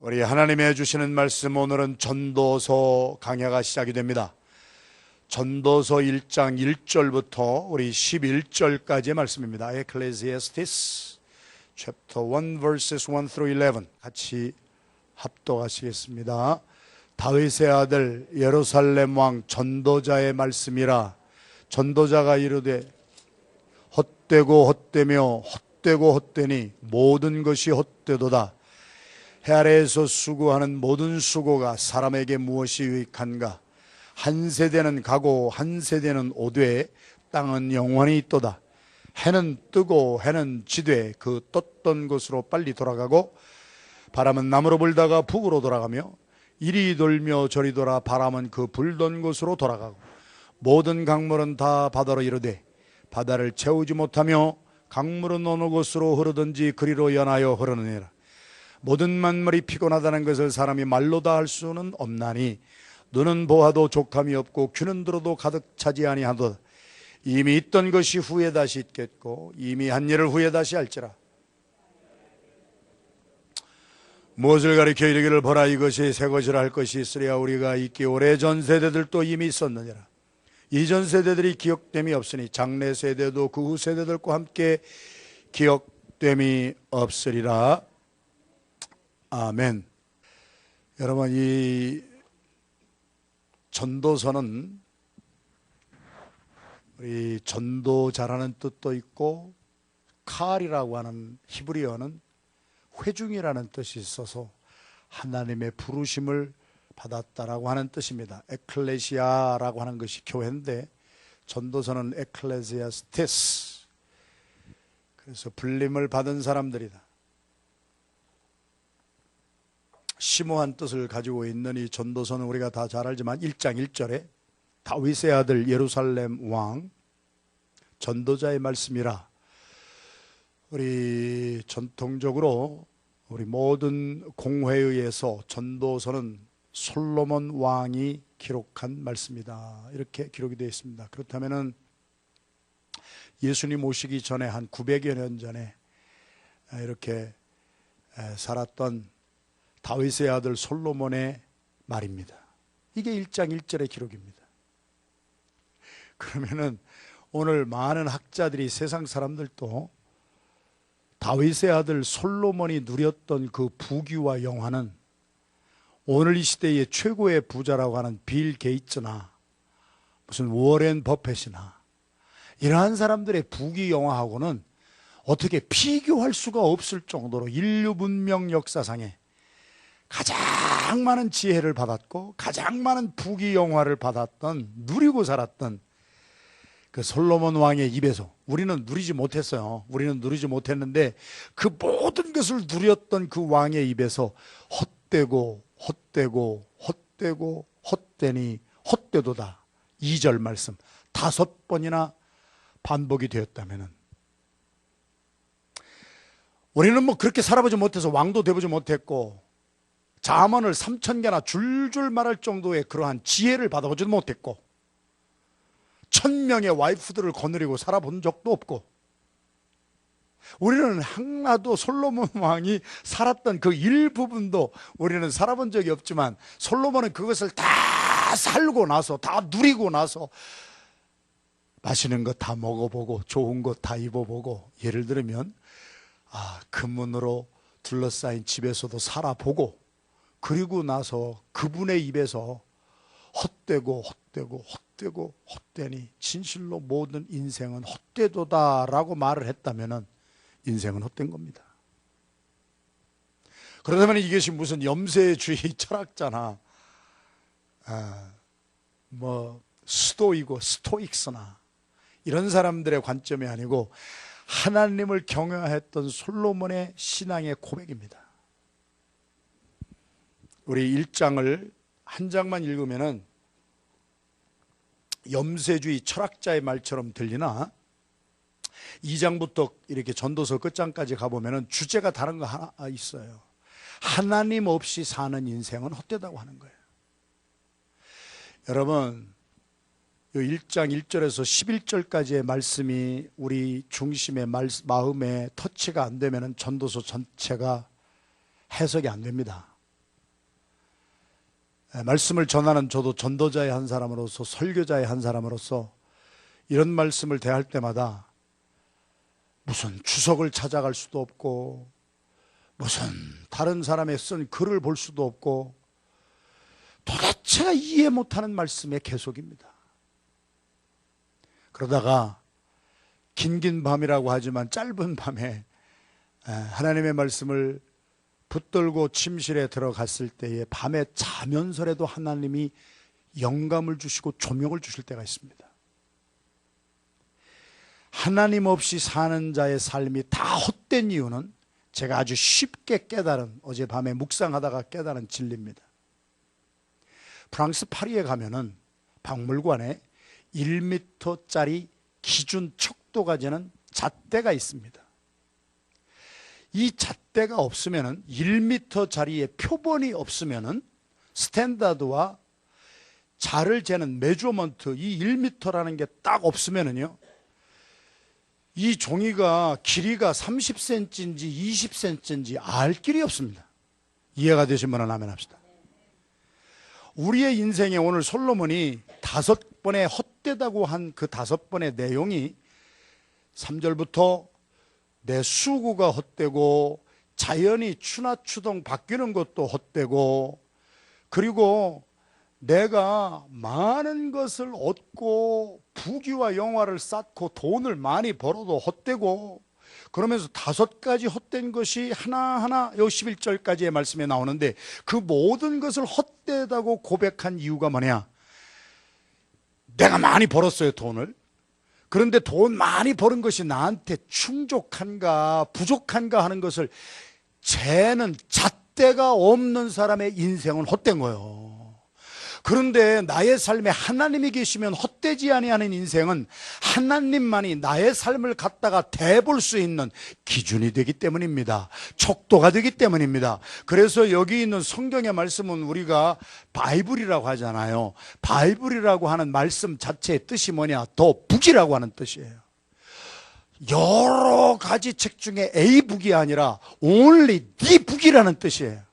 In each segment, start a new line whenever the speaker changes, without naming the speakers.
우리 하나님이 주시는 말씀, 오늘은 전도서 강해가 시작이 됩니다. 전도서 1장 1절부터 우리 11절까지의 말씀입니다. Ecclesiastes chapter 1 verses 1 through 11 같이 합독하시겠습니다. 다윗의 아들 예루살렘 왕 전도자의 말씀이라. 전도자가 이르되 헛되고 헛되며 헛되고 헛되니 모든 것이 헛되도다. 해 아래에서 수고하는 모든 수고가 사람에게 무엇이 유익한가? 한 세대는 가고 한 세대는 오되 땅은 영원히 있도다. 해는 뜨고 해는 지되 그 떴던 곳으로 빨리 돌아가고, 바람은 남으로 불다가 북으로 돌아가며 이리 돌며 저리 돌아 바람은 그 불던 곳으로 돌아가고, 모든 강물은 다 바다로 이르되 바다를 채우지 못하며 강물은 어느 곳으로 흐르든지 그리로 연하여 흐르느니라. 모든 만물이 피곤하다는 것을 사람이 말로 다 할 수는 없나니, 눈은 보아도 족함이 없고 귀는 들어도 가득 차지 아니하도다. 이미 있던 것이 후에 다시 있겠고 이미 한 일을 후에 다시 할지라. 무엇을 가리켜 이르기를 보라, 이것이 새 것이라 할 것이 있으랴. 우리가 있기 오래전 세대들도 이미 있었느니라. 이전 세대들이 기억됨이 없으니 장래 세대도 그 후 세대들과 함께 기억됨이 없으리라. 아멘. 여러분, 이 전도서는 우리 전도자라는 뜻도 있고, 칼이라고 하는 히브리어는 회중이라는 뜻이 있어서 하나님의 부르심을 받았다라고 하는 뜻입니다. 에클레시아라고 하는 것이 교회인데, 전도서는 에클레시아스테스, 그래서 불림을 받은 사람들이다. 심오한 뜻을 가지고 있는 이 전도서는 우리가 다 잘 알지만 1장 1절에 다윗의 아들 예루살렘 왕 전도자의 말씀이라. 우리 전통적으로 우리 모든 공회에 의해서 전도서는 솔로몬 왕이 기록한 말씀이다, 이렇게 기록이 되어 있습니다. 그렇다면은 예수님 오시기 전에 한 900여 년 전에 이렇게 살았던 다윗의 아들 솔로몬의 말입니다. 이게 1장 1절의 기록입니다. 그러면은 오늘 많은 학자들이, 세상 사람들도 다윗의 아들 솔로몬이 누렸던 그 부귀와 영화는 오늘 이 시대의 최고의 부자라고 하는 빌 게이츠나 무슨 워렌 버핏이나 이러한 사람들의 부귀 영화하고는 어떻게 비교할 수가 없을 정도로 인류 문명 역사상에 가장 많은 지혜를 받았고 가장 많은 부귀 영화를 받았던, 누리고 살았던 그 솔로몬 왕의 입에서, 우리는 누리지 못했어요. 우리는 누리지 못했는데 그 모든 것을 누렸던 그 왕의 입에서 헛되고 헛되고 헛되고 헛되니 헛되도다, 2절 말씀 5번이나 반복이 되었다면은, 우리는 뭐 그렇게 살아보지 못해서 왕도 되보지 못했고 잠언을 3000개나 줄줄 말할 정도의 그러한 지혜를 받아보지도 못했고 1000명의 와이프들을 거느리고 살아본 적도 없고, 우리는 하나도 솔로몬 왕이 살았던 그 일부분도 우리는 살아본 적이 없지만, 솔로몬은 그것을 다 살고 나서, 다 누리고 나서 맛있는 거 다 먹어보고 좋은 거 다 입어보고, 예를 들면 금문으로 둘러싸인 집에서도 살아보고, 그리고 나서 그분의 입에서 헛되고 헛되고 헛되고 헛되니 진실로 모든 인생은 헛되도다라고 말을 했다면 인생은 헛된 겁니다. 그렇다면 이것이 무슨 염세주의 철학자나 뭐 스토이고 스토익스나 이런 사람들의 관점이 아니고 하나님을 경외했던 솔로몬의 신앙의 고백입니다. 우리 1장을 한 장만 읽으면은 염세주의 철학자의 말처럼 들리나, 2장부터 이렇게 전도서 끝장까지 가보면은 주제가 다른 거 하나 있어요. 하나님 없이 사는 인생은 헛되다고 하는 거예요. 여러분, 이 1장 1절에서 11절까지의 말씀이 우리 중심의 마음에 터치가 안 되면은 전도서 전체가 해석이 안 됩니다. 말씀을 전하는 저도 전도자의 한 사람으로서, 설교자의 한 사람으로서 이런 말씀을 대할 때마다 무슨 주석을 찾아갈 수도 없고 무슨 다른 사람의 쓴 글을 볼 수도 없고 도대체가 이해 못하는 말씀의 계속입니다. 그러다가 긴긴 밤이라고 하지만 짧은 밤에 하나님의 말씀을 붙들고 침실에 들어갔을 때에 밤에 자면서라도 하나님이 영감을 주시고 조명을 주실 때가 있습니다. 하나님 없이 사는 자의 삶이 다 헛된 이유는 제가 아주 쉽게 깨달은, 어젯밤에 묵상하다가 깨달은 진리입니다. 프랑스 파리에 가면은 박물관에 1m짜리 기준 척도가 되는 잣대가 있습니다. 이 잣대가 없으면은 1m짜리의 표본이 없으면은 스탠다드와 자를 재는 메저먼트, 이 1m라는 게 딱 없으면은요, 이 종이가 길이가 30cm인지 20cm인지 알 길이 없습니다. 이해가 되신 분은 아멘 합시다. 우리의 인생에 오늘 솔로몬이 5번의 헛되다고 한 그 5번의 내용이 3절부터 내 수고가 헛되고 자연이 추나추동 바뀌는 것도 헛되고, 그리고 내가 많은 것을 얻고 부귀와 영화를 쌓고 돈을 많이 벌어도 헛되고, 그러면서 5가지 헛된 것이 하나하나 요 11절까지의 말씀에 나오는데, 그 모든 것을 헛되다고 고백한 이유가 뭐냐? 내가 많이 벌었어요, 돈을. 그런데 돈 많이 버는 것이 나한테 충족한가 부족한가 하는 것을 재는 잣대가 없는 사람의 인생은 헛된 거예요. 그런데 나의 삶에 하나님이 계시면 헛되지 아니하는 인생은 하나님만이 나의 삶을 갖다가 대볼 수 있는 기준이 되기 때문입니다. 척도가 되기 때문입니다. 그래서 여기 있는 성경의 말씀은 우리가 바이블이라고 하잖아요. 바이블이라고 하는 말씀 자체의 뜻이 뭐냐? 더 북이라고 하는 뜻이에요. 여러 가지 책 중에 A 북이 아니라 only the 북이라는 뜻이에요.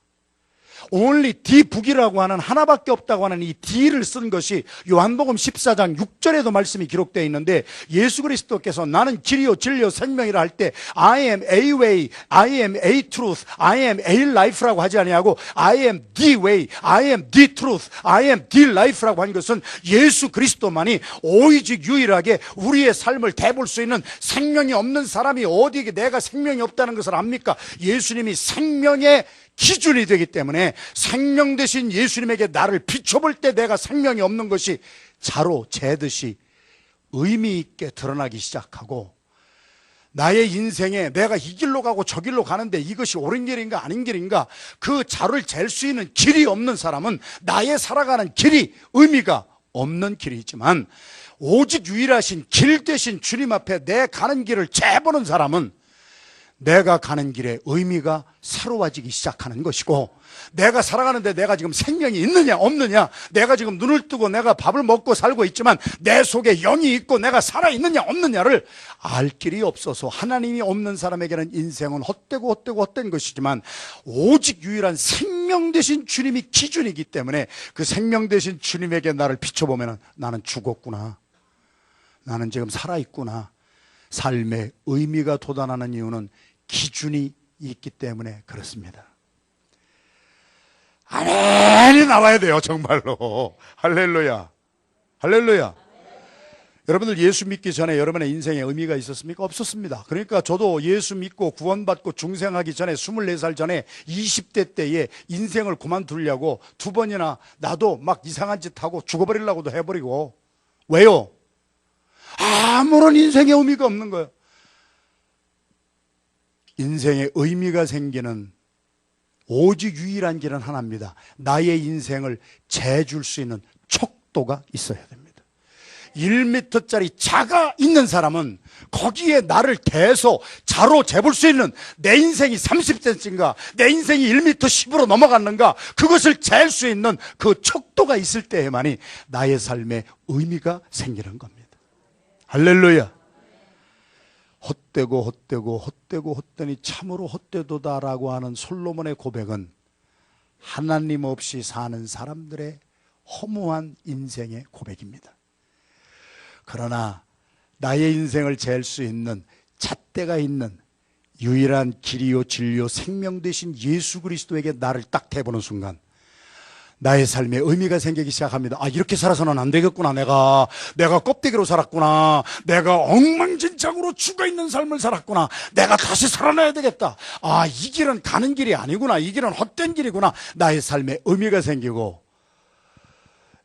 only the 북이라고 하는, 하나밖에 없다고 하는 이 D를 쓴 것이 요한복음 14장 6절에도 말씀이 기록되어 있는데, 예수 그리스도께서 나는 길이요 진리요 생명이라 할 때 I am a way, I am a truth, I am a life라고 하지 아니하고 I am the way, I am the truth, I am the life라고 한 것은 예수 그리스도만이 오직 유일하게 우리의 삶을 대볼 수 있는, 생명이 없는 사람이 어디에 내가 생명이 없다는 것을 압니까? 예수님이 생명의 기준이 되기 때문에 생명 대신 예수님에게 나를 비춰볼 때 내가 생명이 없는 것이 자로 재듯이 의미 있게 드러나기 시작하고, 나의 인생에 내가 이 길로 가고 저 길로 가는데 이것이 옳은 길인가 아닌 길인가, 그 자를 잴 수 있는 길이 없는 사람은 나의 살아가는 길이 의미가 없는 길이지만, 오직 유일하신 길 대신 주님 앞에 내 가는 길을 재보는 사람은 내가 가는 길에 의미가 새로워지기 시작하는 것이고, 내가 살아가는데 내가 지금 생명이 있느냐 없느냐, 내가 지금 눈을 뜨고 내가 밥을 먹고 살고 있지만 내 속에 영이 있고 내가 살아있느냐 없느냐를 알 길이 없어서, 하나님이 없는 사람에게는 인생은 헛된 것이지만 오직 유일한 생명 되신 주님이 기준이기 때문에 그 생명 되신 주님에게 나를 비춰보면 나는 죽었구나, 나는 지금 살아있구나. 삶의 의미가 돋아나는 이유는 기준이 있기 때문에 그렇습니다. 아멘이 나와야 돼요, 정말로. 할렐루야, 할렐루야. 여러분들 예수 믿기 전에 여러분의 인생에 의미가 있었습니까? 없었습니다. 그러니까 저도 예수 믿고 구원받고 중생하기 전에 24살 전에 20대 때에 인생을 그만두려고 2번이나 나도 막 이상한 짓 하고 죽어버리려고도 해버리고. 왜요? 아무런 인생에 의미가 없는 거예요. 인생에 의미가 생기는 오직 유일한 길은 하나입니다. 나의 인생을 재줄 수 있는 척도가 있어야 됩니다. 1m짜리 자가 있는 사람은 거기에 나를 대서 자로 재볼 수 있는, 내 인생이 30cm인가 내 인생이 1m 10으로 넘어갔는가, 그것을 잴 수 있는 그 척도가 있을 때에만이 나의 삶에 의미가 생기는 겁니다. 할렐루야. 헛되고 헛되니 참으로 헛되도다라고 하는 솔로몬의 고백은 하나님 없이 사는 사람들의 허무한 인생의 고백입니다. 그러나 나의 인생을 잴 수 있는 잣대가 있는 유일한 길이요 진리요 생명 되신 예수 그리스도에게 나를 딱 대보는 순간 나의 삶에 의미가 생기기 시작합니다. 아, 이렇게 살아서는 안 되겠구나. 내가 껍데기로 살았구나. 내가 엉망진창으로 죽어있는 삶을 살았구나. 내가 다시 살아나야 되겠다. 아, 이 길은 가는 길이 아니구나. 이 길은 헛된 길이구나. 나의 삶에 의미가 생기고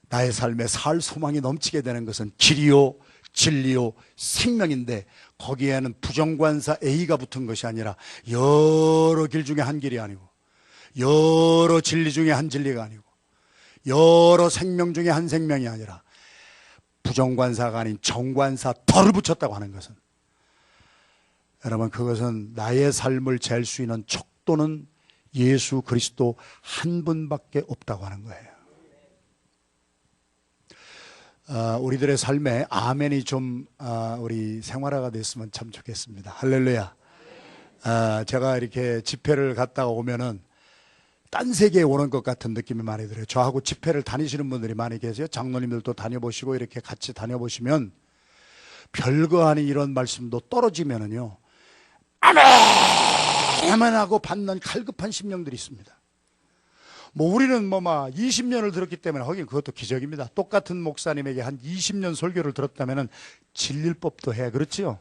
나의 삶에 살 소망이 넘치게 되는 것은 길이요 진리요 생명인데, 거기에는 부정관사 A가 붙은 것이 아니라 여러 길 중에 한 길이 아니고 여러 진리 중에 한 진리가 아니고 여러 생명 중에 한 생명이 아니라 부정관사가 아닌 정관사 덜을 붙였다고 하는 것은, 여러분, 그것은 나의 삶을 잴 수 있는 척도는 예수 그리스도 한 분밖에 없다고 하는 거예요. 우리들의 삶에 아멘이 좀 우리 생활화가 됐으면 참 좋겠습니다. 할렐루야. 제가 이렇게 집회를 갔다가 오면은 딴 세계에 오는 것 같은 느낌이 많이 들어요. 저하고 집회를 다니시는 분들이 많이 계세요. 장로님들도 다녀보시고 이렇게 같이 다녀보시면 별거 아닌 이런 말씀도 떨어지면은요, 아멘! 아멘! 하고 받는 갈급한 심령들이 있습니다. 뭐 우리는 뭐 막 20년을 들었기 때문에 하긴 그것도 기적입니다. 똑같은 목사님에게 한 20년 설교를 들었다면은 질릴 법도 해. 그렇지요?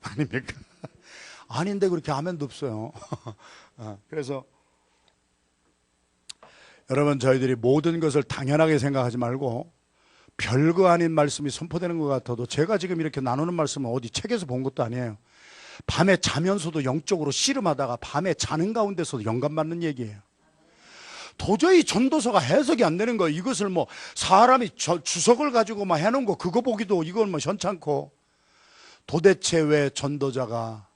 아닙니까? 아닌데 그렇게 아멘도 없어요. 그래서 여러분, 저희들이 모든 것을 당연하게 생각하지 말고 별거 아닌 말씀이 선포되는 것 같아도, 제가 지금 이렇게 나누는 말씀은 어디 책에서 본 것도 아니에요. 밤에 자면서도 영적으로 씨름하다가 밤에 자는 가운데서도 영감 받는 얘기예요. 도저히 전도서가 해석이 안 되는 거예요. 이것을 뭐 사람이 주석을 가지고 막 해놓은 거 그거 보기도 이건 뭐 현찮고, 도대체 왜 전도자가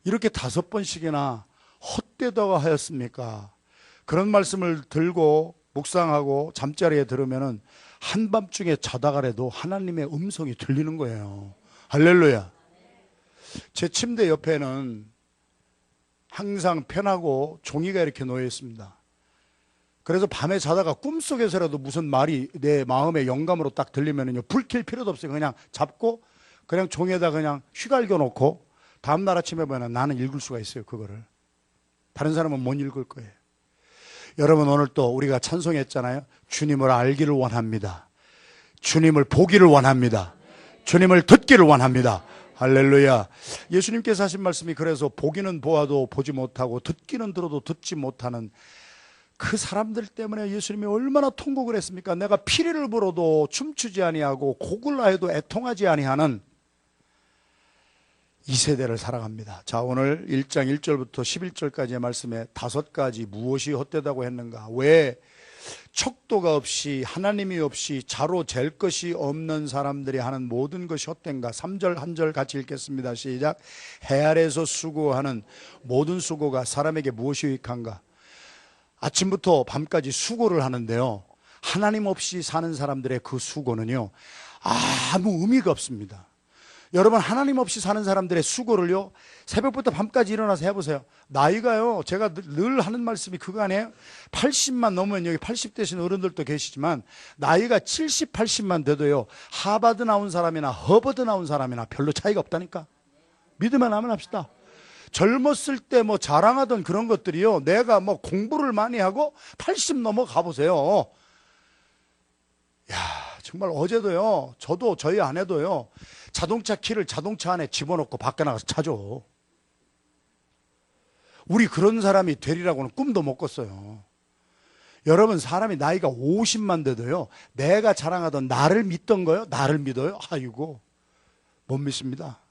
이렇게 5번씩이나 헛되다고 하였습니까? 그런 말씀을 들고 묵상하고 잠자리에 들으면은 한밤중에 자다가라도 하나님의 음성이 들리는 거예요. 할렐루야. 제 침대 옆에는 항상 펜하고 종이가 이렇게 놓여 있습니다. 그래서 밤에 자다가 꿈속에서라도 무슨 말이 내 마음의 영감으로 딱 들리면은요, 불 켤 필요도 없어요. 그냥 잡고 그냥 종이에다 그냥 휘갈겨 놓고 다음날 아침에 보면 나는 읽을 수가 있어요. 그거를. 다른 사람은 못 읽을 거예요. 여러분, 오늘 또 우리가 찬송했잖아요. 주님을 알기를 원합니다. 주님을 보기를 원합니다. 주님을 듣기를 원합니다. 할렐루야. 예수님께서 하신 말씀이, 그래서 보기는 보아도 보지 못하고 듣기는 들어도 듣지 못하는 그 사람들 때문에 예수님이 얼마나 통곡을 했습니까? 내가 피리를 불어도 춤추지 아니하고 곡을 하여도 애통하지 아니하는 이 세대를 살아갑니다. 자, 오늘 1장 1절부터 11절까지의 말씀에 5가지 무엇이 헛되다고 했는가? 왜 척도가 없이 하나님이 없이 자로 잴 것이 없는 사람들이 하는 모든 것이 헛된가? 3절 한 절 같이 읽겠습니다. 시작. 해 아래에서 수고하는 모든 수고가 사람에게 무엇이 유익한가? 아침부터 밤까지 수고를 하는데요, 하나님 없이 사는 사람들의 그 수고는요, 아무 의미가 없습니다. 여러분, 하나님 없이 사는 사람들의 수고를요, 새벽부터 밤까지 일어나서 해보세요. 나이가요, 제가 늘 하는 말씀이 그거 아니에요? 80만 넘으면, 여기 80 되신 어른들도 계시지만 나이가 70, 80만 돼도요, 하버드 나온 사람이나 허버드 나온 사람이나 별로 차이가 없다니까. 믿으면 아멘 합시다. 젊었을 때 뭐 자랑하던 그런 것들이요, 내가 뭐 공부를 많이 하고 80 넘어가 보세요. 야, 정말 어제도요, 저도 저희 아내도요, 자동차 키를 자동차 안에 집어넣고 밖에 나가서 차죠. 우리 그런 사람이 되리라고는 꿈도 못 꿨어요. 여러분, 사람이 나이가 50만 돼도요, 내가 자랑하던 나를 믿던 거요, 나를 믿어요? 아이고, 못 믿습니다.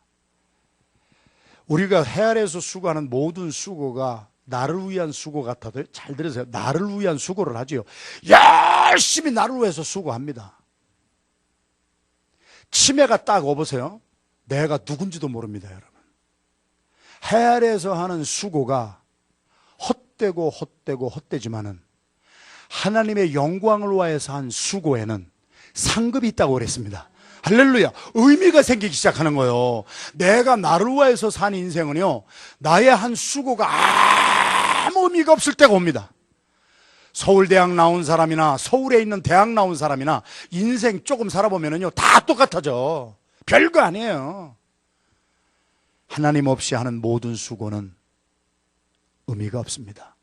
우리가 해 아래에서 수고하는 모든 수고가 나를 위한 수고 같아도, 잘 들으세요, 나를 위한 수고를 하지요. 열심히 나를 위해서 수고합니다. 치매가 딱 오보세요. 내가 누군지도 모릅니다, 여러분. 해 아래에서 하는 수고가 헛되고 헛되고 헛되지만은 하나님의 영광을 위해서 한 수고에는 상급이 있다고 그랬습니다. 할렐루야. 의미가 생기기 시작하는 거예요. 내가 나를 위해서 산 인생은요, 나의 한 수고가 아무 의미가 없을 때가 옵니다. 서울대학 나온 사람이나 서울에 있는 대학 나온 사람이나 인생 조금 살아보면요 다 똑같아져. 별거 아니에요. 하나님 없이 하는 모든 수고는 의미가 없습니다.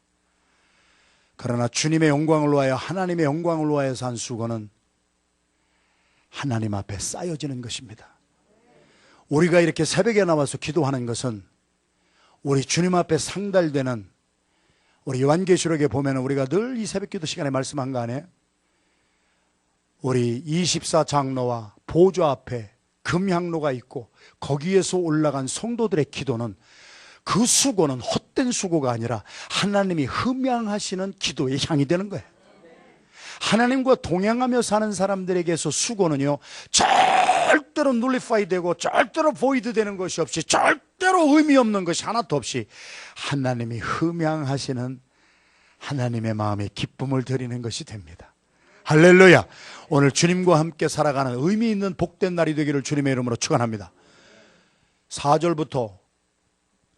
그러나 주님의 영광을 위하여 하나님의 영광을 위하여서 한 수고는 하나님 앞에 쌓여지는 것입니다. 우리가 이렇게 새벽에 나와서 기도하는 것은 우리 주님 앞에 상달되는, 우리 요한계시록에 보면 우리가 늘 이 새벽 기도 시간에 말씀한 거 아니에요? 우리 24장로와 보좌 앞에 금향로가 있고 거기에서 올라간 성도들의 기도는, 그 수고는 헛된 수고가 아니라 하나님이 흠양하시는 기도의 향이 되는 거예요. 하나님과 동행하며 사는 사람들에게서 수고는요 절대로 눌리파이 되고 절대로 보이드 되는 것이 없이, 절대로 의미 없는 것이 하나도 없이 하나님이 흠양하시는 하나님의 마음에 기쁨을 드리는 것이 됩니다. 할렐루야. 오늘 주님과 함께 살아가는 의미 있는 복된 날이 되기를 주님의 이름으로 축원합니다. 4절부터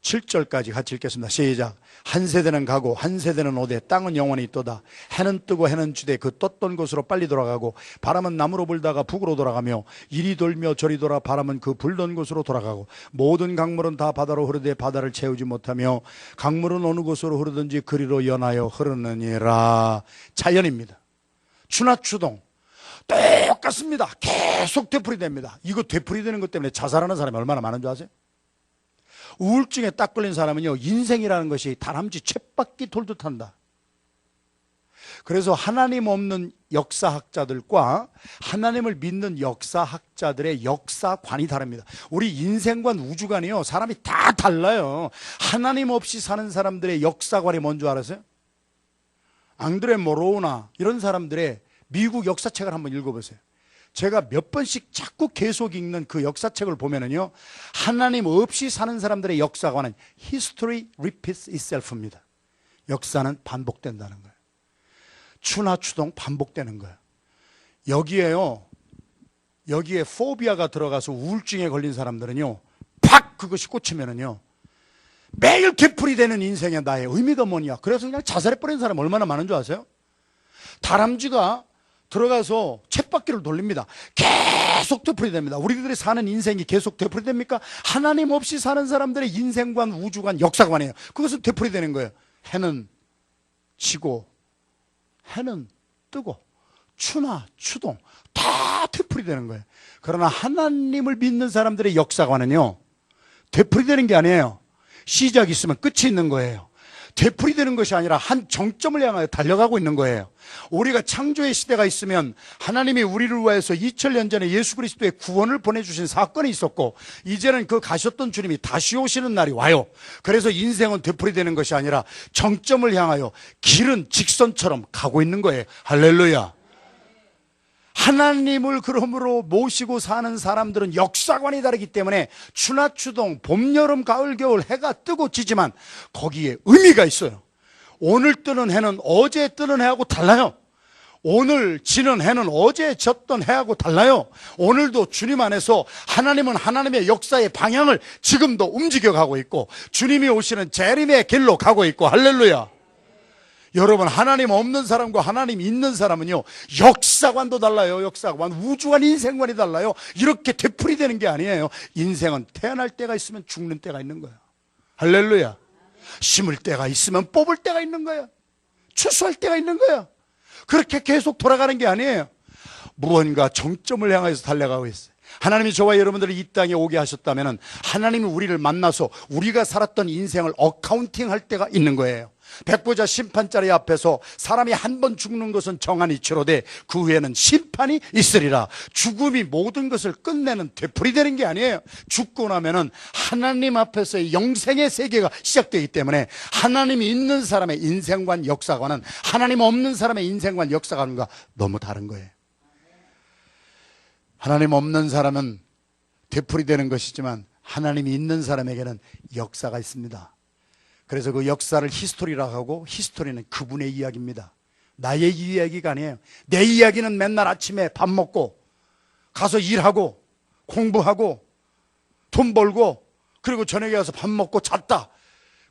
7절까지 같이 읽겠습니다. 시작. 한 세대는 가고 한 세대는 오되 땅은 영원히 있도다. 해는 뜨고 해는 지되 그 떴던 곳으로 빨리 돌아가고 바람은 남으로 불다가 북으로 돌아가며 이리 돌며 저리 돌아 바람은 그 불던 곳으로 돌아가고 모든 강물은 다 바다로 흐르되 바다를 채우지 못하며 강물은 어느 곳으로 흐르든지 그리로 연하여 흐르느니라. 자연입니다. 추나 추동 똑같습니다. 계속 되풀이됩니다. 이거 되풀이되는 것 때문에 자살하는 사람이 얼마나 많은 줄 아세요? 우울증에 딱 걸린 사람은요 인생이라는 것이 다람쥐 쳇바퀴 돌듯 한다. 그래서 하나님 없는 역사학자들과 하나님을 믿는 역사학자들의 역사관이 다릅니다. 우리 인생관, 우주관이요 사람이 다 달라요. 하나님 없이 사는 사람들의 역사관이 뭔 줄 알았어요? 앙드레 모로우나 이런 사람들의 미국 역사책을 한번 읽어보세요. 제가 몇 번씩 자꾸 계속 읽는 그 역사책을 보면은요 하나님 없이 사는 사람들의 역사관은 History repeats itself입니다. 역사는 반복된다는 거예요. 추나 추동 반복되는 거예요. 여기에 포비아가 들어가서 우울증에 걸린 사람들은요 팍 그것이 꽂히면은요 매일 되풀이되는 인생의 나의 의미가 뭐냐, 그래서 그냥 자살해버린 사람 얼마나 많은 줄 아세요? 다람쥐가 들어가서 쳇바퀴를 돌립니다. 계속 되풀이됩니다. 우리들이 사는 인생이 계속 되풀이됩니까? 하나님 없이 사는 사람들의 인생관, 우주관, 역사관이에요. 그것은 되풀이되는 거예요. 해는 지고 해는 뜨고 추나 추동 다 되풀이되는 거예요. 그러나 하나님을 믿는 사람들의 역사관은요 되풀이되는 게 아니에요. 시작이 있으면 끝이 있는 거예요. 되풀이되는 것이 아니라 한 정점을 향하여 달려가고 있는 거예요. 우리가 창조의 시대가 있으면 하나님이 우리를 위해서 2000년 전에 예수 그리스도의 구원을 보내주신 사건이 있었고, 이제는 그 가셨던 주님이 다시 오시는 날이 와요. 그래서 인생은 되풀이되는 것이 아니라 정점을 향하여 길은 직선처럼 가고 있는 거예요. 할렐루야. 하나님을 그러므로 모시고 사는 사람들은 역사관이 다르기 때문에 추나 추동, 봄, 여름, 가을, 겨울 해가 뜨고 지지만 거기에 의미가 있어요. 오늘 뜨는 해는 어제 뜨는 해하고 달라요. 오늘 지는 해는 어제 졌던 해하고 달라요. 오늘도 주님 안에서 하나님은 하나님의 역사의 방향을 지금도 움직여가고 있고 주님이 오시는 재림의 길로 가고 있고, 할렐루야. 여러분, 하나님 없는 사람과 하나님 있는 사람은요 역사관도 달라요. 역사관, 우주관, 인생관이 달라요. 이렇게 되풀이되는 게 아니에요. 인생은 태어날 때가 있으면 죽는 때가 있는 거예요. 할렐루야. 심을 때가 있으면 뽑을 때가 있는 거예요. 추수할 때가 있는 거예요. 그렇게 계속 돌아가는 게 아니에요. 무언가 정점을 향해서 달려가고 있어요. 하나님이 저와 여러분들을 이 땅에 오게 하셨다면 하나님이 우리를 만나서 우리가 살았던 인생을 어카운팅 할 때가 있는 거예요. 백보자 심판자리 앞에서 사람이 한 번 죽는 것은 정한 이치로되 그 후에는 심판이 있으리라. 죽음이 모든 것을 끝내는 되풀이되는 게 아니에요. 죽고 나면은 하나님 앞에서의 영생의 세계가 시작되기 때문에 하나님이 있는 사람의 인생관, 역사관은 하나님 없는 사람의 인생관, 역사관과 너무 다른 거예요. 하나님 없는 사람은 되풀이되는 것이지만 하나님이 있는 사람에게는 역사가 있습니다. 그래서 그 역사를 히스토리라고 하고, 히스토리는 그분의 이야기입니다. 나의 이야기가 아니에요. 내 이야기는 맨날 아침에 밥 먹고 가서 일하고 공부하고 돈 벌고 그리고 저녁에 가서 밥 먹고 잤다.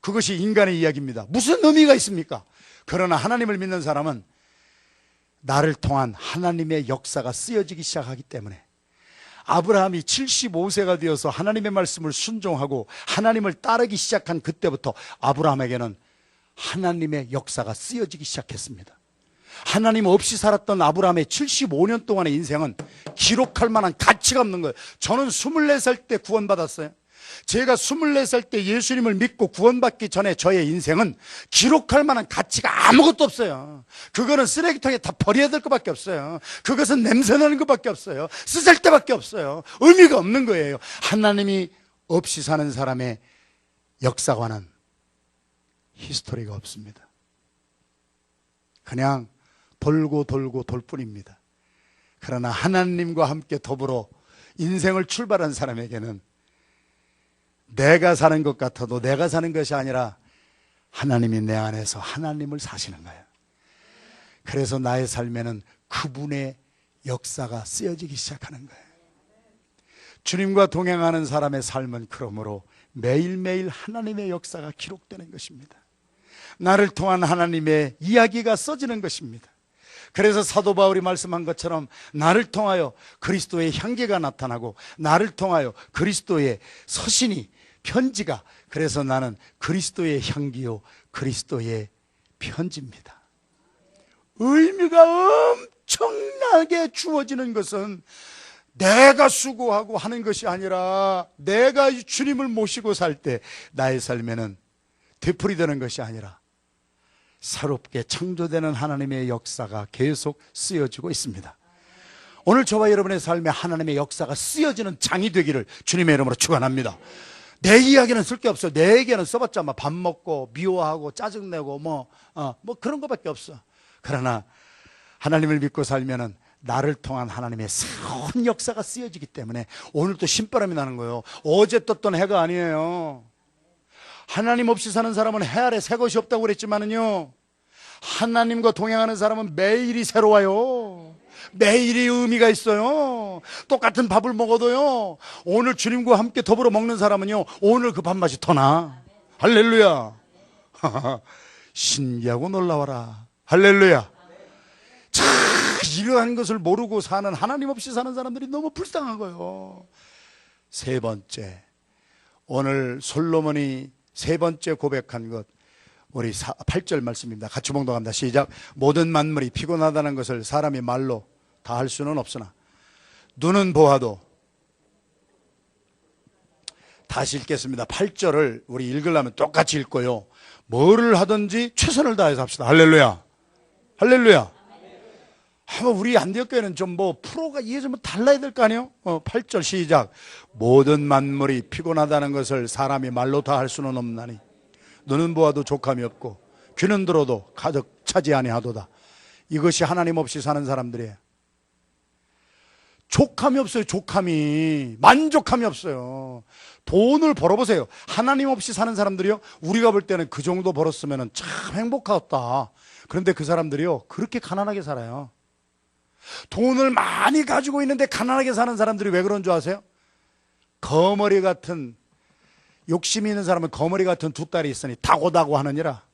그것이 인간의 이야기입니다. 무슨 의미가 있습니까? 그러나 하나님을 믿는 사람은 나를 통한 하나님의 역사가 쓰여지기 시작하기 때문에, 아브라함이 75세가 되어서 하나님의 말씀을 순종하고 하나님을 따르기 시작한 그때부터 아브라함에게는 하나님의 역사가 쓰여지기 시작했습니다. 하나님 없이 살았던 아브라함의 75년 동안의 인생은 기록할 만한 가치가 없는 거예요. 저는 24살 때 구원받았어요. 제가 24살 때 예수님을 믿고 구원받기 전에 저의 인생은 기록할 만한 가치가 아무것도 없어요. 그거는 쓰레기통에 다 버려야 될 것밖에 없어요. 그것은 냄새나는 것밖에 없어요. 쓰잘데밖에 없어요. 의미가 없는 거예요. 하나님이 없이 사는 사람의 역사관은 히스토리가 없습니다. 그냥 돌고 돌고 돌 뿐입니다. 그러나 하나님과 함께 더불어 인생을 출발한 사람에게는 내가 사는 것 같아도 내가 사는 것이 아니라 하나님이 내 안에서 하나님을 사시는 거예요. 그래서 나의 삶에는 그분의 역사가 쓰여지기 시작하는 거예요. 주님과 동행하는 사람의 삶은 그러므로 매일매일 하나님의 역사가 기록되는 것입니다. 나를 통한 하나님의 이야기가 써지는 것입니다. 그래서 사도 바울이 말씀한 것처럼 나를 통하여 그리스도의 향기가 나타나고 나를 통하여 그리스도의 서신이, 편지가, 그래서 나는 그리스도의 향기요 그리스도의 편지입니다. 의미가 엄청나게 주어지는 것은 내가 수고하고 하는 것이 아니라, 내가 주님을 모시고 살 때 나의 삶에는 되풀이되는 것이 아니라 새롭게 창조되는 하나님의 역사가 계속 쓰여지고 있습니다. 오늘 저와 여러분의 삶에 하나님의 역사가 쓰여지는 장이 되기를 주님의 이름으로 축원합니다. 내 이야기는 쓸 게 없어. 내 얘기는 써봤자 밥 먹고 미워하고 짜증내고 뭐 그런 것밖에 없어. 그러나 하나님을 믿고 살면은 나를 통한 하나님의 새로운 역사가 쓰여지기 때문에 오늘 또 신바람이 나는 거예요. 어제 떴던 해가 아니에요. 하나님 없이 사는 사람은 해 아래 새 것이 없다고 그랬지만은요, 하나님과 동행하는 사람은 매일이 새로워요. 매일이 의미가 있어요. 똑같은 밥을 먹어도요, 오늘 주님과 함께 더불어 먹는 사람은요, 오늘 그 밥맛이 더 나. 할렐루야. 신기하고 놀라워라. 할렐루야. 자, 이러한 것을 모르고 사는, 하나님 없이 사는 사람들이 너무 불쌍한 거예요. 세 번째, 오늘 솔로몬이 세 번째 고백한 것, 우리 8절 말씀입니다. 같이 봉독합니다. 시작. 모든 만물이 피곤하다는 것을 사람이 말로 다 할 수는 없으나 눈은 보아도, 다시 읽겠습니다. 8절을 우리 읽으려면 똑같이 읽고요, 뭐를 하든지 최선을 다해서 합시다. 할렐루야. 할렐루야. 우리 안디옥교회는 좀 프로가 이게 좀 달라야 될 거 아니에요? 8절 시작. 모든 만물이 피곤하다는 것을 사람이 말로 다 할 수는 없나니 눈은 보아도 족함이 없고 귀는 들어도 가득 차지 아니하도다. 이것이 하나님 없이 사는 사람들이에요. 족함이 없어요. 족함이, 만족함이 없어요. 돈을 벌어보세요. 하나님 없이 사는 사람들이요, 우리가 볼 때는 그 정도 벌었으면 참 행복하겠다. 그런데 그 사람들이요, 그렇게 가난하게 살아요. 돈을 많이 가지고 있는데 가난하게 사는 사람들이 왜 그런 줄 아세요? 거머리 같은, 욕심이 있는 사람은 거머리 같은 두 딸이 있으니 다고다고 하느니라.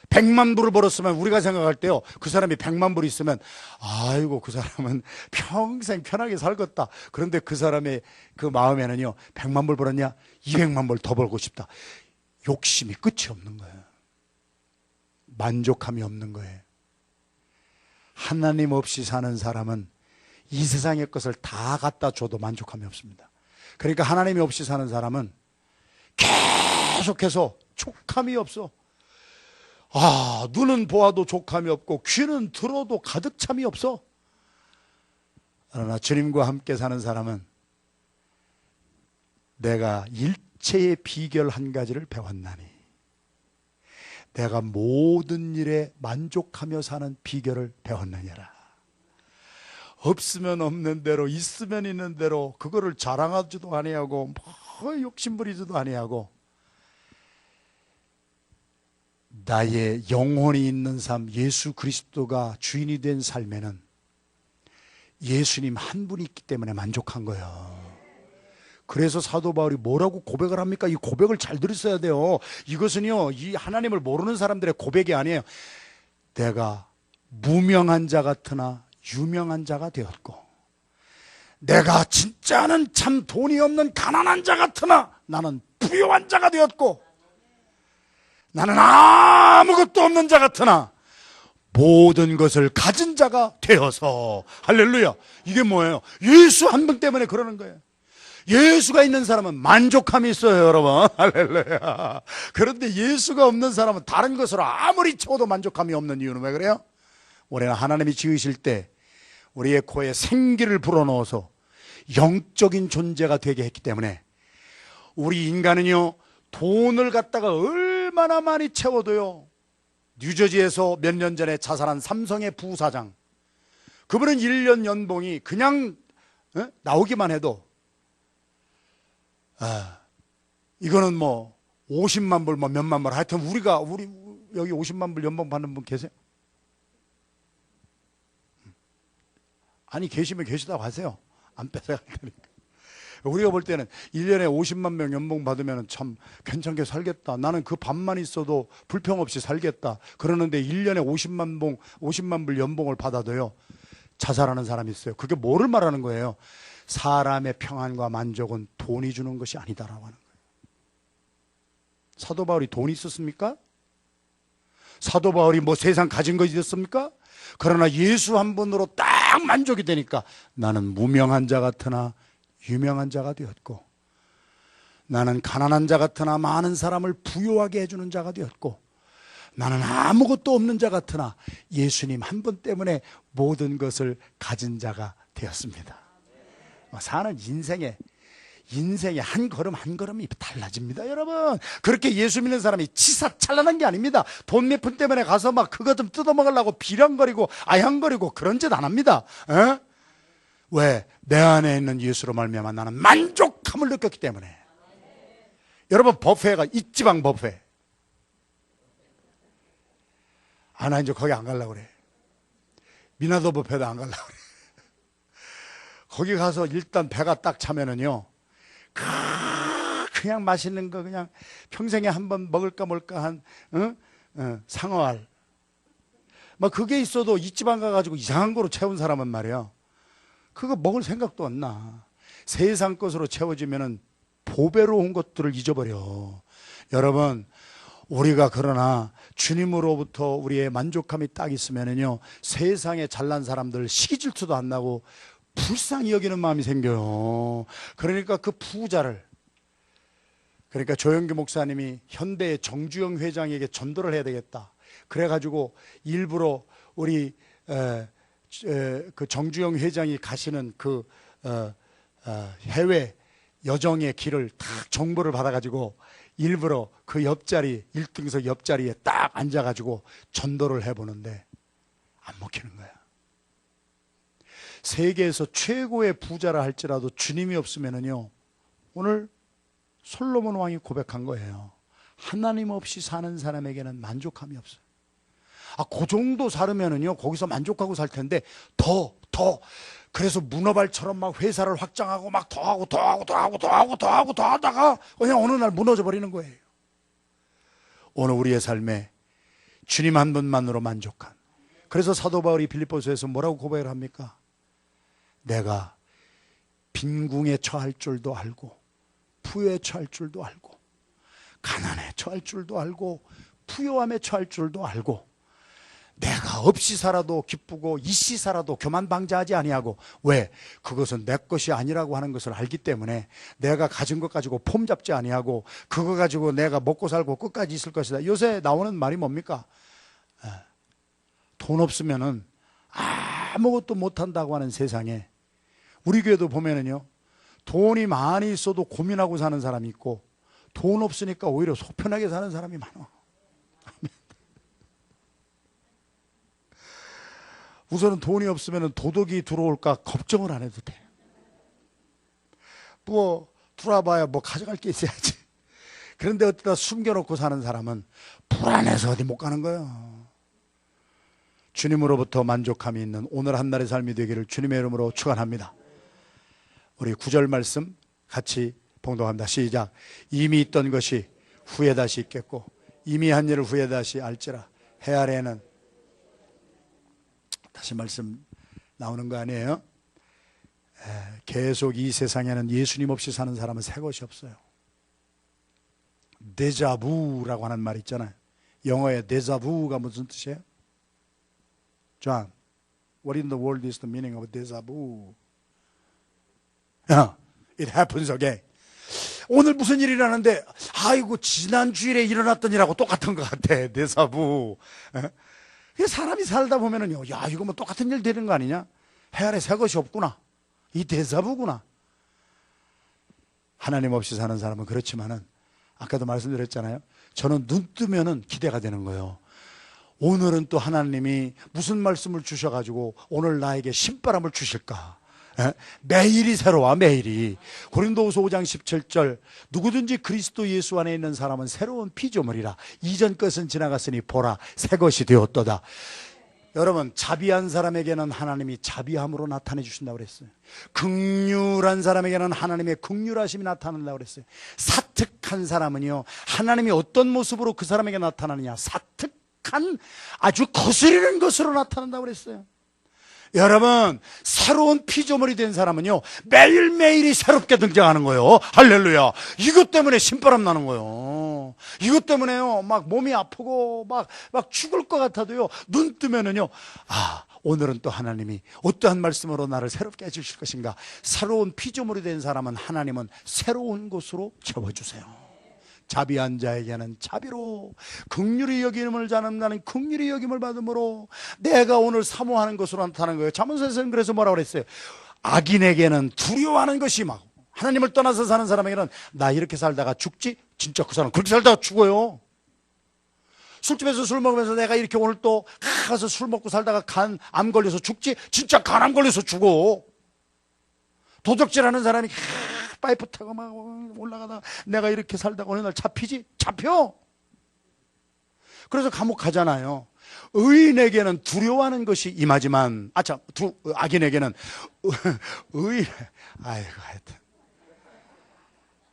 100만 불을 벌었으면 우리가 생각할 때요, 그 사람이 100만 불이 있으면 아이고 그 사람은 평생 편하게 살겠다. 그런데 그 사람의 그 마음에는요, 100만 불 벌었냐? 200만 불 더 벌고 싶다. 욕심이 끝이 없는 거예요. 만족함이 없는 거예요. 하나님 없이 사는 사람은 이 세상의 것을 다 갖다 줘도 만족함이 없습니다. 그러니까 하나님이 없이 사는 사람은 계속해서 족함이 없어. 눈은 보아도 족함이 없고 귀는 들어도 가득 참이 없어. 그러나 주님과 함께 사는 사람은 내가 일체의 비결 한 가지를 배웠나니, 내가 모든 일에 만족하며 사는 비결을 배웠느니라. 없으면 없는 대로, 있으면 있는 대로, 그거를 자랑하지도 아니하고 욕심부리지도 아니하고, 나의 영혼이 있는 삶, 예수 그리스도가 주인이 된 삶에는 예수님 한 분이 있기 때문에 만족한 거예요. 그래서 사도 바울이 뭐라고 고백을 합니까? 이 고백을 잘 들으셔야 돼요. 이것은요, 이 하나님을 모르는 사람들의 고백이 아니에요. 내가 무명한 자 같으나 유명한 자가 되었고, 내가 진짜는 참 돈이 없는 가난한 자 같으나 나는 부유한 자가 되었고, 나는 아무것도 없는 자 같으나 모든 것을 가진 자가 되어서. 할렐루야. 이게 뭐예요? 예수 한 분 때문에 그러는 거예요. 예수가 있는 사람은 만족함이 있어요, 여러분. 할렐루야. 그런데 예수가 없는 사람은 다른 것으로 아무리 채워도 만족함이 없는 이유는 왜 그래요? 우리는 하나님이 지으실 때 우리의 코에 생기를 불어넣어서 영적인 존재가 되게 했기 때문에, 우리 인간은요, 돈을 갖다가 얼마나 많이 채워도요, 뉴저지에서 몇 년 전에 자살한 삼성의 부사장, 그분은 1년 연봉이 그냥 나오기만 해도 이거는 뭐 50만 불, 뭐 몇만 불, 하여튼 우리 여기 50만 불 연봉 받는 분 계세요? 아니, 계시면 계시다고 하세요. 안 뺏어갈 테니까. 우리가 볼 때는 1년에 50만 명 연봉 받으면 참 괜찮게 살겠다, 나는 그 밥만 있어도 불평 없이 살겠다, 그러는데 1년에 50만 불 연봉을 받아도요, 자살하는 사람이 있어요. 그게 뭐를 말하는 거예요? 사람의 평안과 만족은 돈이 주는 것이 아니다라고 하는 거예요. 사도 바울이 돈이 있었습니까? 사도 바울이 뭐 세상 가진 것이 있었습니까? 그러나 예수 한 분으로 딱 만족이 되니까 나는 무명한 자 같으나 유명한 자가 되었고, 나는 가난한 자 같으나 많은 사람을 부유하게 해주는 자가 되었고, 나는 아무것도 없는 자 같으나 예수님 한 분 때문에 모든 것을 가진 자가 되었습니다. 사는 인생의 한 걸음 한 걸음이 달라집니다, 여러분. 그렇게 예수 믿는 사람이 치사찬란한 게 아닙니다. 돈 몇 푼 때문에 가서 막 그거 좀 뜯어먹으려고 비령거리고 아향거리고 그런 짓 안 합니다. 에? 왜? 내 안에 있는 예수로 말미암아 나는 만족함을 느꼈기 때문에. 여러분, 버페가 이지방 버페. 나 이제 거기 안 가려고 그래. 미나도 버페도 안 가려고 그래. 거기 가서 일단 배가 딱 차면은요, 그냥 맛있는 거 그냥 평생에 한 번 먹을까 말까 한 상어알, 막 그게 있어도 이 지방 가가지고 이상한 거로 채운 사람은 말이야, 그거 먹을 생각도 안 나. 세상 것으로 채워지면은 보배로운 것들을 잊어버려. 여러분, 우리가 그러나 주님으로부터 우리의 만족함이 딱 있으면은요, 세상에 잘난 사람들 시기 질투도 안 나고 불쌍히 여기는 마음이 생겨요. 그러니까 그 부자를, 그러니까 조영규 목사님이 현대의 정주영 회장에게 전도를 해야 되겠다, 그래가지고 일부러 우리 그 정주영 회장이 가시는 그 해외 여정의 길을 딱 정보를 받아가지고 일부러 그 옆자리 1등석 옆자리에 딱 앉아가지고 전도를 해보는데 안 먹히는 거야. 세계에서 최고의 부자라 할지라도 주님이 없으면은요, 오늘 솔로몬 왕이 고백한 거예요. 하나님 없이 사는 사람에게는 만족함이 없어요. 그 정도 살으면은요, 거기서 만족하고 살 텐데 더 그래서 문어발처럼 막 회사를 확장하고 막 더 하다가 그냥 어느 날 무너져 버리는 거예요. 오늘 우리의 삶에 주님 한 분만으로 만족한. 그래서 사도 바울이 빌립보서에서 뭐라고 고백을 합니까? 내가 빈궁에 처할 줄도 알고 부에 처할 줄도 알고 가난에 처할 줄도 알고 부요함에 처할 줄도 알고, 내가 없이 살아도 기쁘고 있이 살아도 교만방자하지 아니하고. 왜? 그것은 내 것이 아니라고 하는 것을 알기 때문에 내가 가진 것 가지고 폼 잡지 아니하고 그거 가지고 내가 먹고 살고 끝까지 있을 것이다. 요새 나오는 말이 뭡니까? 돈 없으면은 아무것도 못한다고 하는 세상에, 우리 교회도 보면은요, 돈이 많이 있어도 고민하고 사는 사람이 있고 돈 없으니까 오히려 속편하게 사는 사람이 많아. 우선은 돈이 없으면 도둑이 들어올까 걱정을 안 해도 돼. 뭐 들어와봐야 뭐 가져갈 게 있어야지. 그런데 어디다 숨겨놓고 사는 사람은 불안해서 어디 못 가는 거예요. 주님으로부터 만족함이 있는 오늘 한날의 삶이 되기를 주님의 이름으로 축원합니다. 우리 9절 말씀 같이 봉독합니다. 시작. 이미 있던 것이 후에 다시 있겠고 이미 한 일을 후에 다시 알지라. 해 아래에는, 다시 말씀 나오는 거 아니에요? 계속 이 세상에는 예수님 없이 사는 사람은 새 것이 없어요. 데자부라고 하는 말 있잖아요. 영어의 데자부가 무슨 뜻이에요? John, what in the world is the meaning of deja vu? It happens again. 오늘 무슨 일이 일어나는데 아이고 지난 주일에 일어났던 일하고 똑같은 것 같아. 데자부. 사람이 살다 보면은요, 야 이거 뭐 똑같은 일 되는 거 아니냐? 해 아래 새 것이 없구나. 이 데자부구나. 하나님 없이 사는 사람은 그렇지만은 아까도 말씀드렸잖아요. 저는 눈 뜨면은 기대가 되는 거예요. 오늘은 또 하나님이 무슨 말씀을 주셔가지고 오늘 나에게 신바람을 주실까? 매일이 새로워. 매일이. 고린도후서 5장 17절 누구든지 그리스도 예수 안에 있는 사람은 새로운 피조물이라. 이전 것은 지나갔으니 보라 새 것이 되었도다. 여러분, 자비한 사람에게는 하나님이 자비함으로 나타내 주신다고 그랬어요. 긍휼한 사람에게는 하나님의 긍휼하심이 나타난다고 그랬어요. 사특한 사람은요, 하나님이 어떤 모습으로 그 사람에게 나타나느냐, 사특한 아주 거스리는 것으로 나타난다고 그랬어요. 여러분, 새로운 피조물이 된 사람은요, 매일매일이 새롭게 등장하는 거예요. 할렐루야. 이것 때문에 신바람 나는 거예요. 이것 때문에요, 막 몸이 아프고 막 죽을 것 같아도요, 눈 뜨면은요, 아, 오늘은 또 하나님이 어떠한 말씀으로 나를 새롭게 해주실 것인가. 새로운 피조물이 된 사람은 하나님은 새로운 곳으로 채워주세요. 자비한 자에게는 자비로, 긍휼히 여김을 자는 나는 긍휼히 여김을 받음으로 내가 오늘 사모하는 것으로 나타나는 거예요. 잠언서에서는 그래서 뭐라고 그랬어요? 악인에게는 두려워하는 것이 막, 하나님을 떠나서 사는 사람에게는 나 이렇게 살다가 죽지? 진짜 그 사람 그렇게 살다가 죽어요. 술집에서 술 먹으면서 내가 이렇게 오늘 또 가서 술 먹고 살다가 암 걸려서 죽지? 진짜 간암 걸려서 죽어. 도적질하는 사람이 파이프 타고 막 올라가다가 내가 이렇게 살다가 어느 날 잡히지? 잡혀. 그래서 감옥 가잖아요. 의인에게는 두려워하는 것이 임하지만, 악인에게는 아이고, 하여튼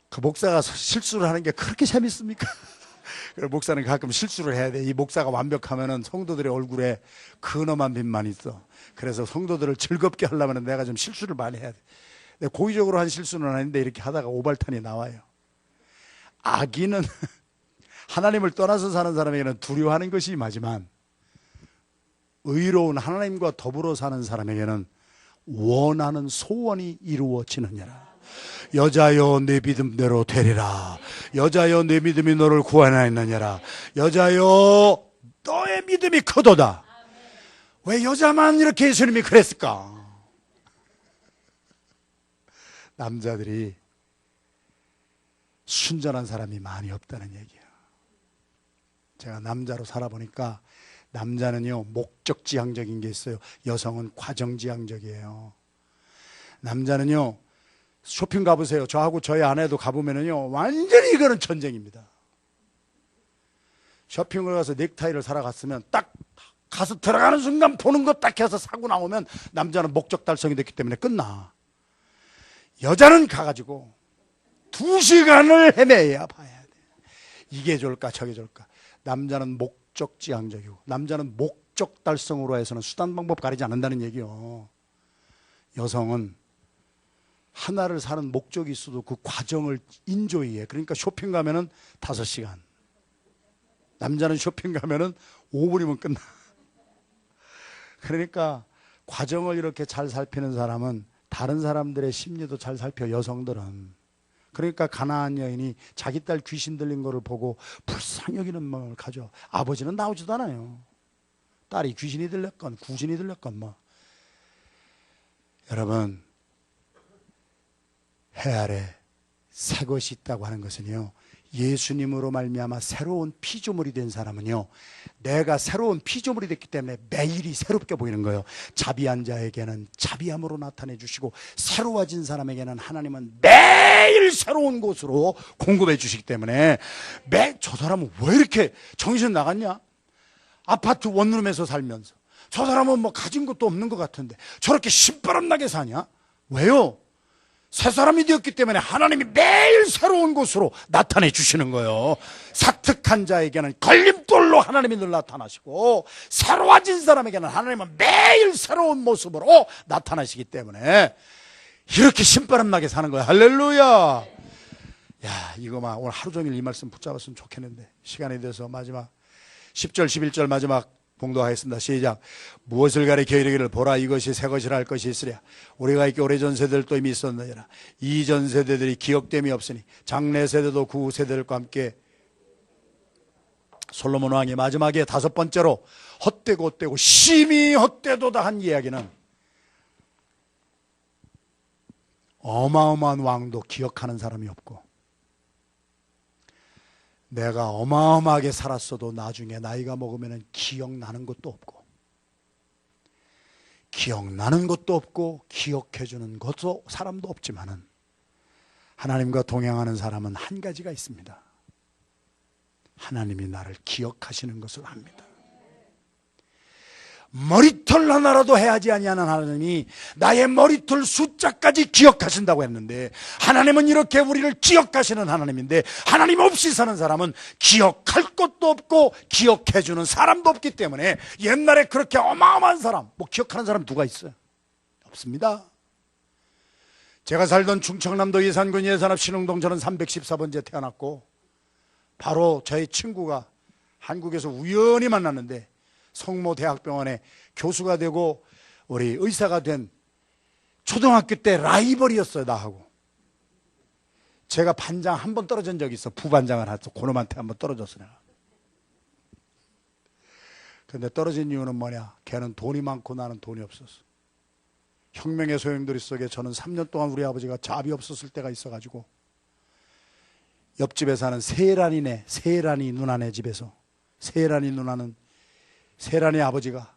그 목사가 실수를 하는 게 그렇게 재밌습니까? 그래서 목사는 가끔 실수를 해야 돼. 이 목사가 완벽하면은 성도들의 얼굴에 근엄한 빛만 있어. 그래서 성도들을 즐겁게 하려면 내가 좀 실수를 많이 해야 돼. 고의적으로 한 실수는 아닌데 이렇게 하다가 오발탄이 나와요. 악인은 하나님을 떠나서 사는 사람에게는 두려워하는 것이 임하지만, 의로운 하나님과 더불어 사는 사람에게는 원하는 소원이 이루어지느니라. 여자여 내 믿음대로 되리라. 여자여 내 믿음이 너를 구원하였느니라. 여자여 너의 믿음이 크도다. 왜 여자만 이렇게 예수님이 그랬을까? 남자들이 순전한 사람이 많이 없다는 얘기예요. 제가 남자로 살아보니까 남자는요, 목적지향적인 게 있어요. 여성은 과정지향적이에요. 남자는요, 쇼핑 가보세요. 저하고 저희 아내도 가보면은요, 완전히 이거는 전쟁입니다. 쇼핑을 가서 넥타이를 사러 갔으면 딱 가서 들어가는 순간 보는 거 딱 해서 사고 나오면 남자는 목적 달성이 됐기 때문에 끝나. 여자는 가가지고 2시간을 헤매야 봐야 돼. 이게 좋을까 저게 좋을까. 남자는 목적지향적이고, 남자는 목적 달성으로 해서는 수단 방법 가리지 않는다는 얘기요. 여성은 하나를 사는 목적이 있어도 그 과정을 인조이해. 그러니까 쇼핑 가면은 5시간, 남자는 쇼핑 가면은 5분이면 끝나. 그러니까 과정을 이렇게 잘 살피는 사람은 다른 사람들의 심리도 잘 살펴. 여성들은. 그러니까 가나안 여인이 자기 딸 귀신 들린 거를 보고 불쌍히 여기는 마음을 가져. 아버지는 나오지도 않아요. 딸이 귀신이 들렸건 구신이 들렸건 뭐. 여러분, 해 아래 새 것이 있다고 하는 것은요, 예수님으로 말미암아 새로운 피조물이 된 사람은요, 내가 새로운 피조물이 됐기 때문에 매일이 새롭게 보이는 거예요. 자비한 자에게는 자비함으로 나타내 주시고, 새로워진 사람에게는 하나님은 매일 새로운 곳으로 공급해 주시기 때문에, 저 사람은 왜 이렇게 정신 나갔냐? 아파트 원룸에서 살면서 저 사람은 뭐 가진 것도 없는 것 같은데 저렇게 신바람 나게 사냐? 왜요? 새 사람이 되었기 때문에 하나님이 매일 새로운 곳으로 나타내 주시는 거예요. 사특한 자에게는 걸림돌로 하나님이 늘 나타나시고, 새로워진 사람에게는 하나님은 매일 새로운 모습으로 나타나시기 때문에 이렇게 신바람나게 사는 거예요. 할렐루야. 야, 이거만 오늘 하루 종일 이 말씀 붙잡았으면 좋겠는데, 시간이 돼서 마지막 10절 11절 마지막 봉독하겠습니다. 시작. 무엇을 가리켜 이르기를 보라 이것이 새 것이라 할 것이 있으랴. 우리가 있기 오래전 세대들도 이미 있었느니라. 이전 세대들이 기억됨이 없으니 장래 세대도 그 세대들과 함께. 솔로몬 왕이 마지막에 다섯 번째로 헛되고 심히 헛되도다 한 이야기는, 어마어마한 왕도 기억하는 사람이 없고, 내가 어마어마하게 살았어도 나중에 나이가 먹으면 기억나는 것도 없고, 기억나는 것도 없고 기억해주는 것도 사람도 없지만은, 하나님과 동행하는 사람은 한 가지가 있습니다. 하나님이 나를 기억하시는 것을 압니다. 머리털 하나라도 해야지 아니하는 하나님이 나의 머리털 숫자까지 기억하신다고 했는데, 하나님은 이렇게 우리를 기억하시는 하나님인데, 하나님 없이 사는 사람은 기억할 것도 없고 기억해주는 사람도 없기 때문에, 옛날에 그렇게 어마어마한 사람, 뭐 기억하는 사람 누가 있어요? 없습니다. 제가 살던 충청남도 예산군 예산읍 신흥동, 저는 314번지에 태어났고, 바로 저희 친구가 한국에서 우연히 만났는데 성모대학병원에 교수가 되고 우리 의사가 된, 초등학교 때 라이벌이었어요, 나하고. 제가 반장 한 번 떨어진 적이 있어. 부반장을 해서 그놈한테 한 번 떨어졌어 내가. 근데 떨어진 이유는 뭐냐? 걔는 돈이 많고 나는 돈이 없었어. 혁명의 소용돌이 속에 저는 3년 동안 우리 아버지가 잡이 없었을 때가 있어가지고, 옆집에 사는 세란이네, 세란이 누나네 집에서, 세란이 누나는, 세란이 아버지가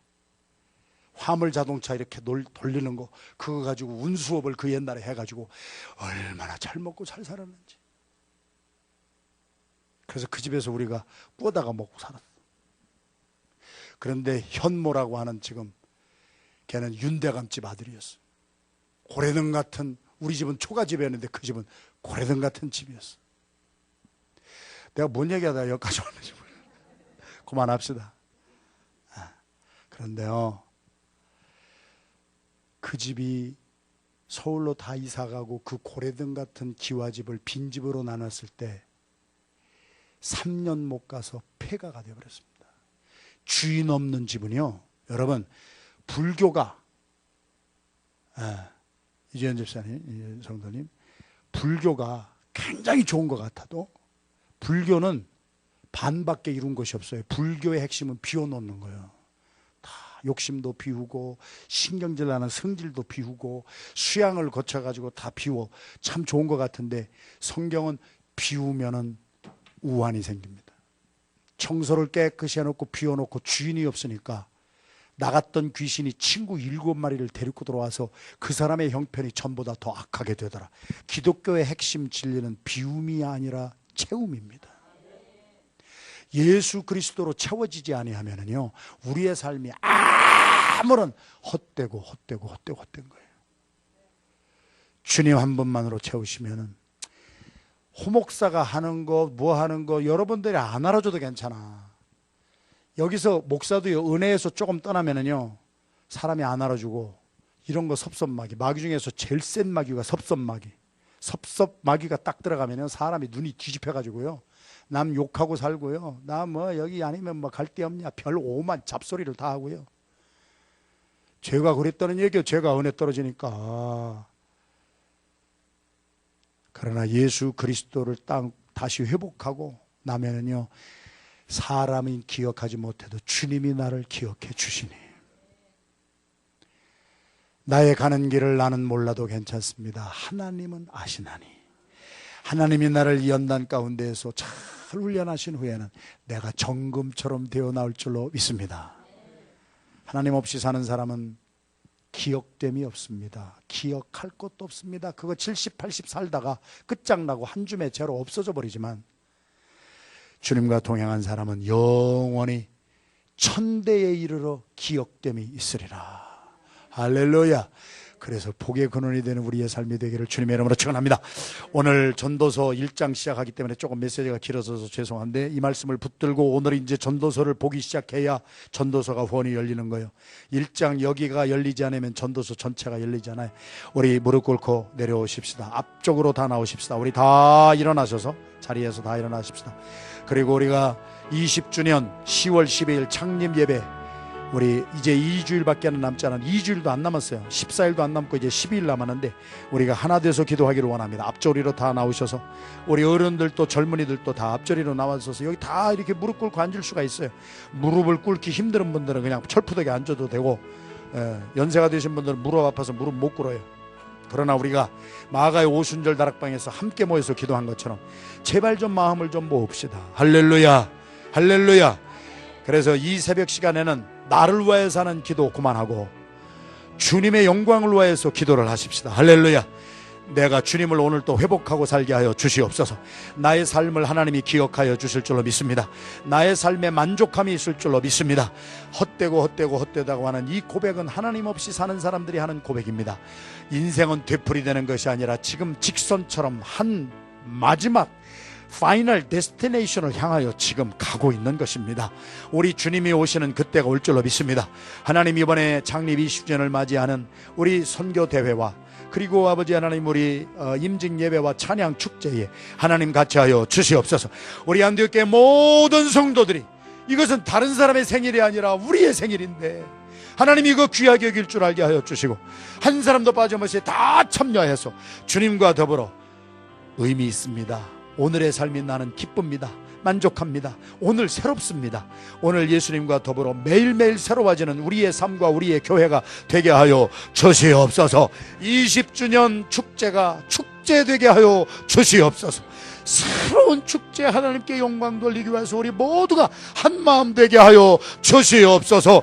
화물 자동차 이렇게 돌리는 거, 그거 가지고 운수업을 그 옛날에 해가지고 얼마나 잘 먹고 잘 살았는지. 그래서 그 집에서 우리가 구워다가 먹고 살았어. 그런데 현모라고 하는, 지금 걔는 윤대감집 아들이었어. 고래등 같은, 우리 집은 초가집이었는데 그 집은 고래등 같은 집이었어. 내가 뭔 얘기하다가 여기까지 왔는지 모르겠어요. 그만합시다. 그런데요, 그 집이 서울로 다 이사가고 그 고래등 같은 기와집을 빈집으로 나눴을 때 3년 못 가서 폐가가 되어버렸습니다. 주인 없는 집은요, 여러분, 불교가, 이재현 집사님, 성도님, 불교가 굉장히 좋은 것 같아도 불교는 반밖에 이룬 것이 없어요. 불교의 핵심은 비워놓는 거예요. 다 욕심도 비우고 신경질 나는 성질도 비우고 수양을 거쳐가지고 다 비워. 참 좋은 것 같은데, 성경은 비우면은 우환이 생깁니다. 청소를 깨끗이 해놓고 비워놓고 주인이 없으니까 나갔던 귀신이 친구 7마리를 데리고 들어와서 그 사람의 형편이 전보다 더 악하게 되더라. 기독교의 핵심 진리는 비움이 아니라 채움입니다. 예수 그리스도로 채워지지 아니하면은요, 우리의 삶이 아무런 헛된 거예요. 주님 한 분만으로 채우시면은, 호목사가 하는 거, 뭐 하는 거 여러분들이 안 알아줘도 괜찮아. 여기서 목사도요, 은혜에서 조금 떠나면은요, 사람이 안 알아주고, 이런 거 섭섭마귀, 마귀 중에서 제일 센 마귀가 섭섭마귀. 섭섭마귀가 딱 들어가면은 사람이 눈이 뒤집혀가지고요, 남 욕하고 살고요, 나 뭐 여기 아니면 뭐 갈 데 없냐, 별 오만 잡소리를 다 하고요. 죄가 그랬다는 얘기예요. 죄가 은혜 떨어지니까. 그러나 예수 그리스도를 다시 회복하고 나면은요, 사람이 기억하지 못해도 주님이 나를 기억해 주시니, 나의 가는 길을 나는 몰라도 괜찮습니다. 하나님은 아시나니, 하나님이 나를 이 연단 가운데에서 잘 훈련하신 후에는 내가 정금처럼 되어 나올 줄로 믿습니다. 하나님 없이 사는 사람은 기억됨이 없습니다. 기억할 것도 없습니다. 그거 70, 80 살다가 끝장나고 한 줌의 죄로 없어져 버리지만, 주님과 동행한 사람은 영원히 천대에 이르러 기억됨이 있으리라. 할렐루야. 그래서 복의 근원이 되는 우리의 삶이 되기를 주님의 이름으로 축원합니다. 오늘 전도서 1장 시작하기 때문에 조금 메시지가 길어져서 죄송한데 이 말씀을 붙들고 오늘 이제 전도서를 보기 시작해야 전도서가 후원이 열리는 거예요. 1장 여기가 열리지 않으면 전도서 전체가 열리잖아요. 우리 무릎 꿇고 내려오십시다. 앞쪽으로 다 나오십시다. 우리 다 일어나셔서 자리에서 다 일어나십시다. 그리고 우리가 20주년 10월 12일 창립 예배, 우리 이제 2주일밖에 남지 않은 2주일도 안 남았어요. 14일도 안 남고 이제 12일 남았는데 우리가 하나 돼서 기도하기를 원합니다. 앞자리로 다 나오셔서 우리 어른들도 젊은이들도 다 앞자리로 나와서 여기 다 이렇게 무릎 꿇고 앉을 수가 있어요. 무릎을 꿇기 힘든 분들은 그냥 철푸덕에 앉아도 되고, 연세가 되신 분들은 무릎 아파서 무릎 못 꿇어요. 그러나 우리가 마가의 오순절 다락방에서 함께 모여서 기도한 것처럼 제발 좀 마음을 좀 모읍시다. 할렐루야, 할렐루야. 그래서 이 새벽 시간에는 나를 위해서 하는 기도 그만하고 주님의 영광을 위해서 기도를 하십시다. 할렐루야. 내가 주님을 오늘 또 회복하고 살게 하여 주시옵소서. 나의 삶을 하나님이 기억하여 주실 줄로 믿습니다. 나의 삶에 만족함이 있을 줄로 믿습니다. 헛되다고 하는 이 고백은 하나님 없이 사는 사람들이 하는 고백입니다. 인생은 되풀이되는 것이 아니라 지금 직선처럼 한 마지막 파이널 데스티네이션을 향하여 지금 가고 있는 것입니다. 우리 주님이 오시는 그때가 올 줄로 믿습니다. 하나님, 이번에 창립 20주년을 맞이하는 우리 선교 대회와 그리고 아버지 하나님, 우리 임직 예배와 찬양 축제에 하나님 같이 하여 주시옵소서. 우리 안디옥교회 모든 성도들이 이것은 다른 사람의 생일이 아니라 우리의 생일인데 하나님 이거 귀하게 여길 줄 알게 하여 주시고 한 사람도 빠짐없이 다 참여해서 주님과 더불어 의미 있습니다. 오늘의 삶이 나는 기쁩니다. 만족합니다. 오늘 새롭습니다. 오늘 예수님과 더불어 매일매일 새로워지는 우리의 삶과 우리의 교회가 되게 하여 주시옵소서. 20주년 축제가 축제되게 하여 주시옵소서. 새로운 축제 하나님께 영광 돌리기 위해서 우리 모두가 한 마음 되게 하여 주시옵소서.